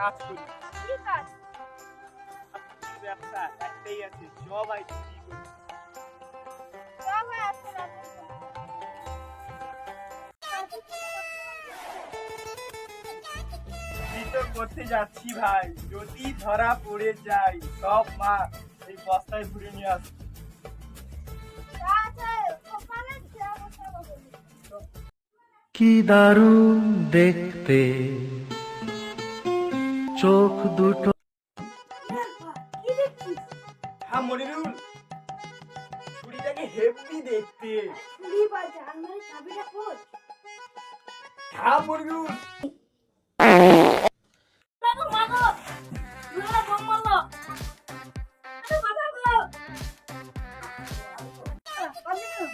কাজ করি। কি কাজ? আমার ব্যবসা একটাই আছে, সবাই চুরি করি। সবাই আজকে রাতে চুরি তো করতে যাচ্ছি ভাই, যদি ধরা পড়ে যাই সব মাছ এই বস্তায় ভরে নিয়ে আসবো। আছে ওখানে যাবো বলি। কি দারুণ দেখতে চোখ দুটো। কি দেখছিস? হ্যাঁ মনিরুল, ছুরিটাকে হেভি দেখতে। চুরি বাজে আলমারির চাবিটা খোঁজ। হ্যাঁ মনিরুল, মাগো মাগো দুলা বম মারলো। আরে বাবা গো কলিনু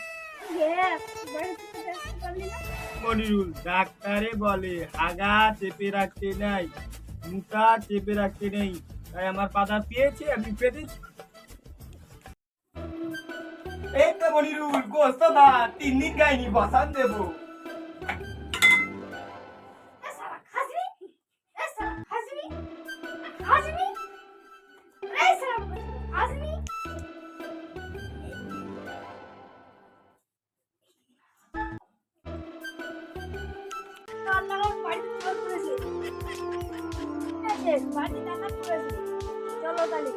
ইয়েস বড় কিছু দেখতে পারলি না? মনিরুল ডাক্তারে বলে আগা চেপে রাখতে নাই, মুটা চেপে রাখতে নেই, তাই আমার পাতা পেয়েছে, আমি পেতেছি। এই তো মনিরুল, গোস্ত ভাত 3 দিন খাইনি, বসান দেবো। এ সালা খাসনি এ সালা খাসনি খাসনি এই সালা খাসনি আল্লাহর বাড়ি চোর করেছে ঠিক আছে বাড়ি ডাকাত করেছে চলো তাহলে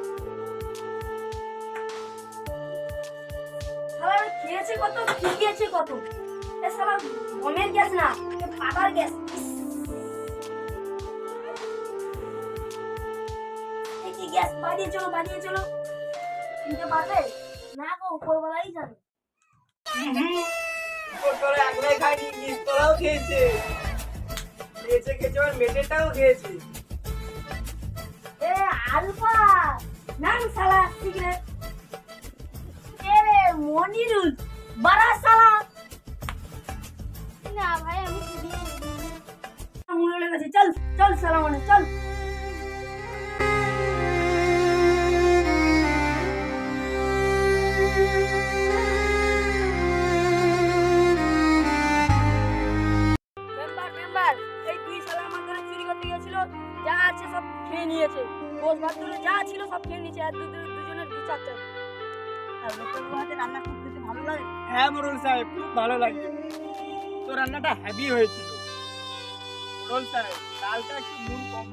শালা খেয়েছে কত খেয়েছে কত এ শালা গমের গ্যাস না এ পাতার গ্যাস এই কি গ্যাস বাড়িয়ে চলো কিনতে পারবে না গো উপরবেলাই জানে তোরা একলাই খাইনি, নিস্তরাও খেয়েছে, খেয়েছে আর মেটেটাও খেয়েছে। এ আলফা নাম শালা সিগারেট এ মনিরুল বড়া শালা না ভাই আমি দিয়ে মনে লেগেছে চল চল শালা মানে চল মেম্বার এই দুই শালা আমার ঘরে চুরি করতে গিয়েছিল যা আছে সব খেয়ে নিয়েছে দোষ ভাত ধরে যা ছিল সব খেয়ে নিয়েছে আর দুজনের বিচার চাই আর লোকের হাতে রান্না খুব খেতে ভালো লাগে হ্যাঁ মোরল সাহেব, খুব ভালো লাগে, তো রান্নাটা হেভি হয়েছিল। মোরল সাহেব ডালটা একটু নুন কম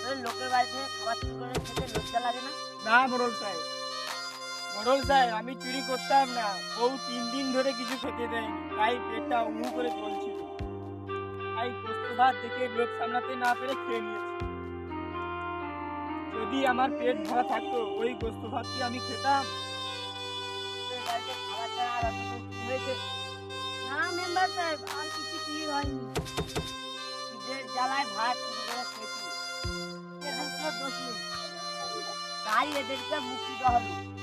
দিন। লোকের বাড়িতে খাবার চুরি করে খেতে লজ্জা লাগে না না মোরল সাহেব, মোরল সাহেব আমি চুরি করতাম না, বউ 3 দিন ধরে কিছু খেতে দেয়নি, তাই পেটটা উমু করে চলছিল, তাই গোস্ত ভাত দেখে লোক সামলাতে না পেরে খেয়ে নিয়েছি। যদি আমার পেট ভরা থাকতো ওই গোস্ত ভাত কি আমি খেতাম? লোকের বাড়িতে খাবার ছাড়া আর অন্য কিছু হয়েছে না মেম্বার সাহেব আর কিছু ক্লিয়ার হয়নি ঈদের জ্বালায় ভাত চুরি করে খেয়েছি এদের কোনো দোষ নেই তাই এদেরকে মুক্তি দেওয়া হলো